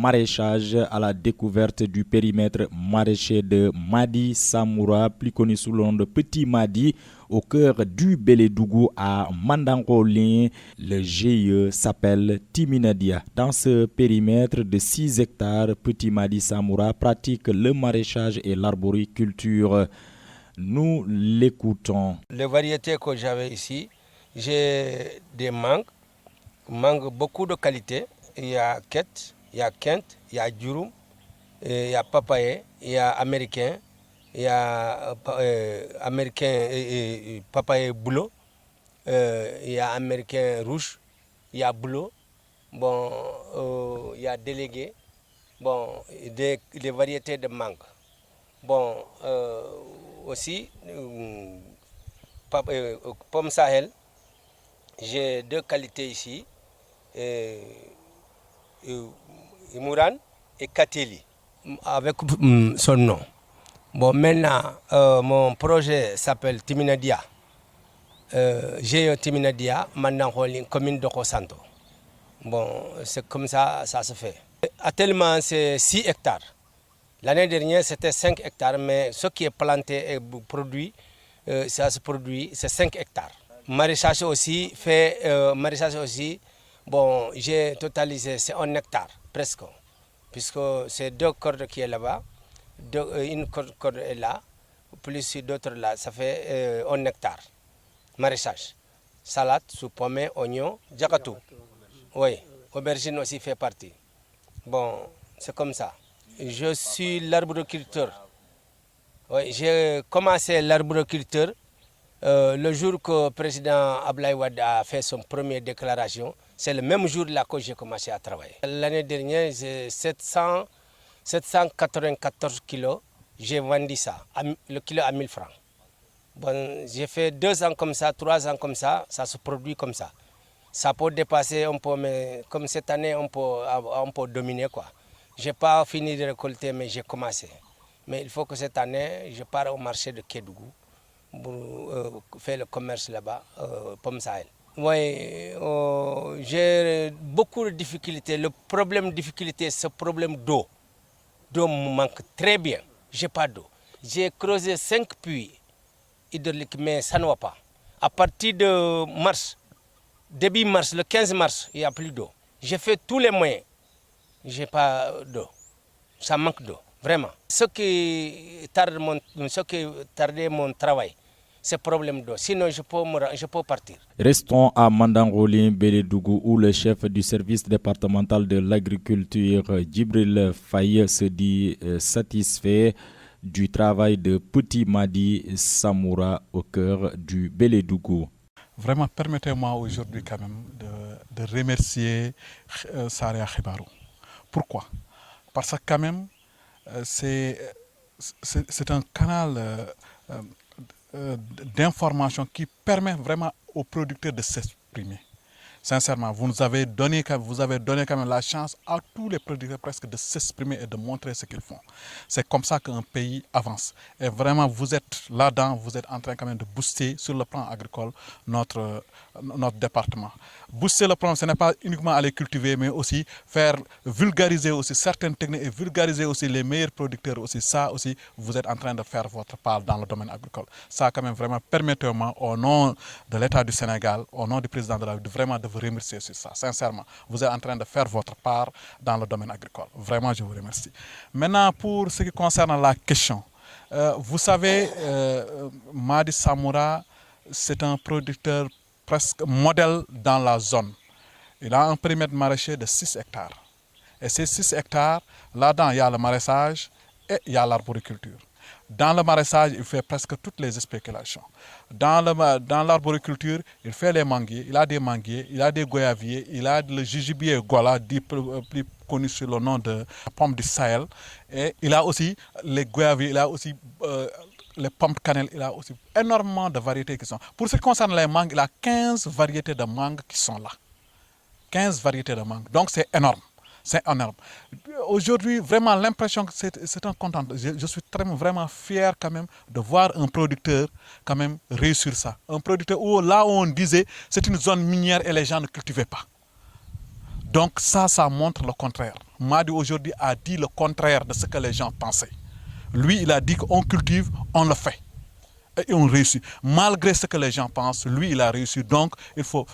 maraîchage à la découverte du périmètre maraîcher de Madi Samoura, plus connu sous le nom de Petit Madi, au cœur du Bélédougou à Mandangolin. Le GIE s'appelle Timinadia. Dans ce périmètre de 6 hectares, Petit Madi Samoura pratique le maraîchage et l'arboriculture. Nous l'écoutons. Les variétés que j'avais ici, j'ai des mangues beaucoup de qualité. Il y a Ket, il y a Kent, il y a Djurum, il y a Papaye, il y a Américain, il y a Américain Papaye Boulot, il y a Américain Rouge, il y a Boulot, bon, il y a Délégué, bon, des variétés de mangue. Bon, aussi, pomme Sahel, j'ai 2 qualités ici, Imouran et Kateli, avec son nom. Bon, maintenant, mon projet s'appelle Timinadia. J'ai Timinadia, maintenant, commune de Kosanto. Bon, c'est comme ça, ça se fait. Actuellement, c'est 6 hectares. L'année dernière, c'était 5 hectares, mais ce qui est planté et produit, ça se produit, c'est 5 hectares. Maraîchage aussi, bon, j'ai totalisé, c'est 1 hectare, presque. Puisque c'est 2 cordes qui est là-bas, une corde est là, plus d'autres là, ça fait 1 hectare. Maraîchage. Salade, sous pomme, oignon, jakatou. Oui, aubergine aussi fait partie. Bon, c'est comme ça. Je suis l'arboriculteur. Oui, j'ai commencé l'arboriculteur le jour que le président Abdoulaye Wade a fait son première déclaration. C'est le même jour là que j'ai commencé à travailler. L'année dernière, j'ai 794 kilos. J'ai vendu ça, le kilo à 1000 francs. Bon, j'ai fait 2 ans comme ça, 3 ans comme ça se produit comme ça. Ça peut dépasser un peu, mais comme cette année, on peut dominer quoi. Je n'ai pas fini de récolter, mais j'ai commencé. Mais il faut que cette année, je pars au marché de Kédougou pour faire le commerce là-bas, pomme Sahel. Oui, j'ai beaucoup de difficultés. Le problème de difficulté, c'est le problème d'eau. L'eau me manque très bien. Je n'ai pas d'eau. J'ai creusé 5 puits hydrauliques, mais ça ne va pas. À partir de mars, début mars, le 15 mars, il n'y a plus d'eau. J'ai fait tous les moyens. Je n'ai pas d'eau. Ça manque d'eau, vraiment. Ce qui tardait mon travail, c'est le problème d'eau. Sinon, je peux partir. Restons à Mandangolin, Bélédougou, où le chef du service départemental de l'agriculture, Djibril Faye, se dit satisfait du travail de Petit Madi Samoura au cœur du Bélédougou. Vraiment, permettez-moi aujourd'hui quand même de remercier Saria Khibarou. Pourquoi? Parce que quand même, c'est un canal d'information qui permet vraiment aux producteurs de s'exprimer. Sincèrement, vous avez donné quand même la chance à tous les producteurs presque de s'exprimer et de montrer ce qu'ils font. C'est comme ça qu'un pays avance. Et vraiment, vous êtes là-dedans, vous êtes en train quand même de booster sur le plan agricole notre département. Booster le plan, ce n'est pas uniquement aller cultiver, mais aussi faire vulgariser aussi certaines techniques et vulgariser aussi les meilleurs producteurs aussi. Ça aussi, vous êtes en train de faire votre part dans le domaine agricole. Ça quand même vraiment, permettez-moi au nom de l'État du Sénégal, au nom du président de la République, vraiment de vous remercier sur ça. Sincèrement, vous êtes en train de faire votre part dans le domaine agricole. Vraiment, je vous remercie. Maintenant, pour ce qui concerne la question, vous savez, Madi Samoura, c'est un producteur presque modèle dans la zone. Il a un périmètre maraîcher de 6 hectares. Et ces 6 hectares, là-dedans, il y a le maraîchage et il y a l'arboriculture. Dans le maraîchage, il fait presque toutes les spéculations. Dans l'arboriculture, il fait les manguiers, il a des manguiers, il a des goyaviers, il a le jujubier gola, plus connu sous le nom de pomme du Sahel. Et il a aussi les goyaviers, il a aussi les pommes de cannelle, il a aussi énormément de variétés qui sont. Pour ce qui concerne les mangues, il a 15 variétés de mangues qui sont là. 15 variétés de mangues. Donc c'est énorme. C'est énorme. Aujourd'hui, vraiment, l'impression que c'est un content. Je suis vraiment fier quand même de voir un producteur quand même réussir ça. Un producteur où là où on disait c'est une zone minière et les gens ne cultivaient pas. Donc ça montre le contraire. Madi aujourd'hui a dit le contraire de ce que les gens pensaient. Lui, il a dit qu'on cultive, on le fait. Et on réussit. Malgré ce que les gens pensent, lui, il a réussi. Donc, il faut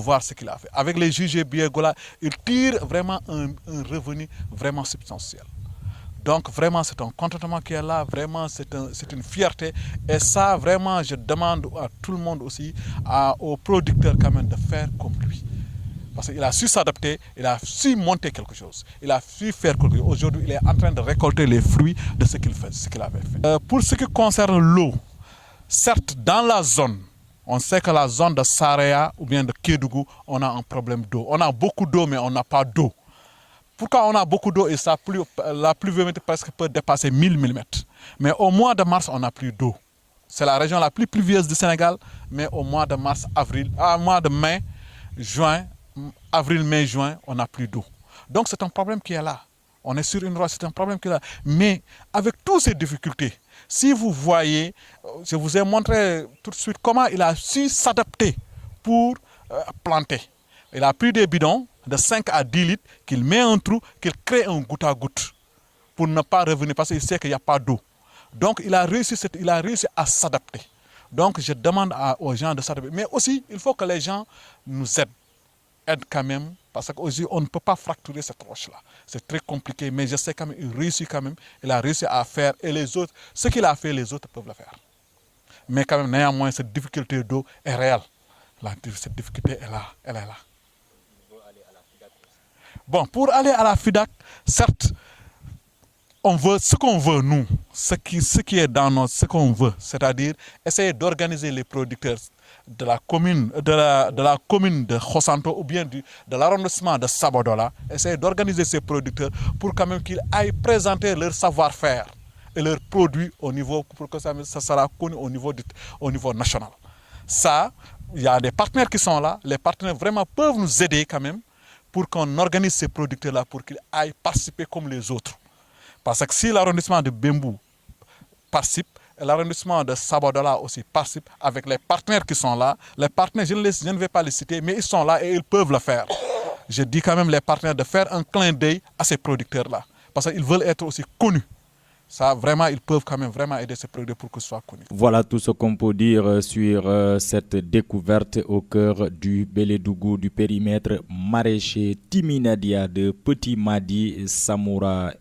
voir ce qu'il a fait. Avec les juges Biegola, il tire vraiment un revenu vraiment substantiel. Donc, vraiment, c'est un contentement qui est là. Vraiment, c'est une fierté. Et ça, vraiment, je demande à tout le monde aussi, aux producteurs quand même, de faire comme lui. Parce qu'il a su s'adapter, il a su monter quelque chose. Il a su faire quelque chose. Aujourd'hui, il est en train de récolter les fruits de ce qu'il avait fait. Pour ce qui concerne l'eau, certes, dans la zone, on sait que la zone de Saraya ou bien de Kédougou, on a un problème d'eau. On a beaucoup d'eau, mais on n'a pas d'eau. Pourquoi on a beaucoup d'eau et la pluviométrie presque peut dépasser 1000 mm. Mais au mois de mars, on n'a plus d'eau. C'est la région la plus pluvieuse du Sénégal, mais au mois de mars, mois de mai, juin, avril, mai, juin, on n'a plus d'eau. Donc c'est un problème qui est là. On est sur une roche, c'est un problème qui est là. Mais avec toutes ces difficultés, si vous voyez, je vous ai montré tout de suite comment il a su s'adapter pour planter. Il a pris des bidons de 5 à 10 litres, qu'il met un trou, qu'il crée un goutte à goutte pour ne pas revenir parce qu'il sait qu'il n'y a pas d'eau. Donc il a réussi à s'adapter. Donc je demande aux gens de s'adapter. Mais aussi, il faut que les gens nous aident quand même, parce qu'aujourd'hui, on ne peut pas fracturer cette roche-là. C'est très compliqué, mais je sais quand même, il réussit quand même. Il a réussi à faire, et les autres, ce qu'il a fait, les autres peuvent le faire. Mais quand même, néanmoins, cette difficulté d'eau est réelle. Cette difficulté est là, elle est là. Bon, pour aller à la FIDAC, certes, on veut ce qu'on veut, nous, ce qui est dans notre, ce qu'on veut, c'est-à-dire essayer d'organiser les producteurs de la commune de Khossanto ou bien de l'arrondissement de Sabodola, essayer d'organiser ces producteurs pour quand même qu'ils aillent présenter leur savoir-faire et leurs produits au niveau, pour que ça sera connu au niveau national. Ça, il y a des partenaires qui sont là, les partenaires vraiment peuvent nous aider quand même pour qu'on organise ces producteurs-là pour qu'ils aillent participer comme les autres. Parce que si l'arrondissement de Bembou participe, l'arrondissement de Sabodola aussi participe avec les partenaires qui sont là. Les partenaires, je ne vais pas les citer, mais ils sont là et ils peuvent le faire. Je dis quand même les partenaires de faire un clin d'œil à ces producteurs-là. Parce qu'ils veulent être aussi connus. Ça, vraiment, ils peuvent quand même vraiment aider ces producteurs pour qu'ils soient connus. Voilà tout ce qu'on peut dire sur cette découverte au cœur du Bélédougou, du périmètre maraîcher Timinadia de Petit Madi Samoura.